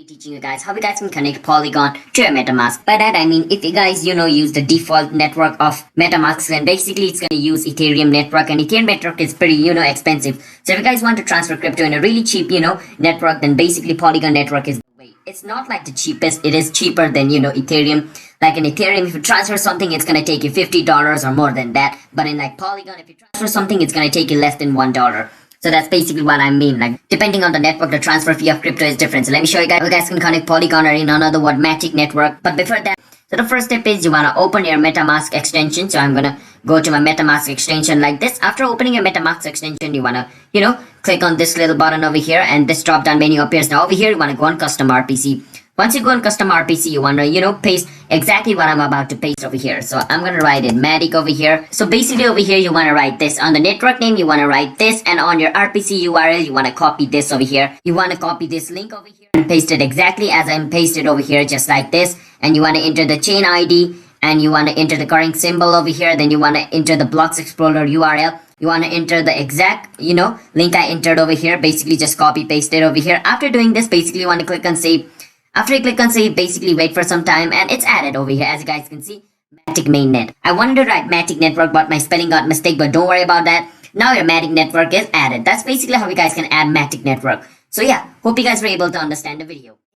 teaching you guys how you guys can connect Polygon to your MetaMask. By that I mean if you guys use the default network of MetaMask, then basically it's gonna use Ethereum network, and Ethereum network is pretty expensive. So if you guys want to transfer crypto in a really cheap network, then basically Polygon network is the way. It's not like the cheapest, it is cheaper than Ethereum. Like in Ethereum, if you transfer something, it's gonna take you $50 or more than that. But in like Polygon, if you transfer something, it's gonna take you less than $1. So that's basically what I mean. Like depending on the network, the transfer fee of crypto is different. So let me show you guys how you guys can connect Polygon or in another word, Matic network. But before that, so the first step is you wanna open your MetaMask extension. So I'm gonna go to my MetaMask extension like this. After opening your MetaMask extension, you wanna click on this little button over here, and this drop down menu appears. Now over here, you wanna go on custom RPC. Once you go on custom RPC, you want to, paste exactly what I'm about to paste over here. So I'm going to write it Matic over here. So basically over here, you want to write this. On the network name, you want to write this. And on your RPC URL, you want to copy this over here. You want to copy this link over here and paste it exactly as I'm pasted over here, just like this. And you want to enter the chain ID. And you want to enter the current symbol over here. Then you want to enter the Blocks Explorer URL. You want to enter the exact, link I entered over here. Basically, just copy paste it over here. After doing this, basically, you want to click on save. After you click on save, basically wait for some time, and it's added over here. As you guys can see, Matic mainnet. I wanted to write Matic network, but my spelling got mistake, but don't worry about that. Now your Matic network is added. That's basically how you guys can add Matic network. So yeah, hope you guys were able to understand the video.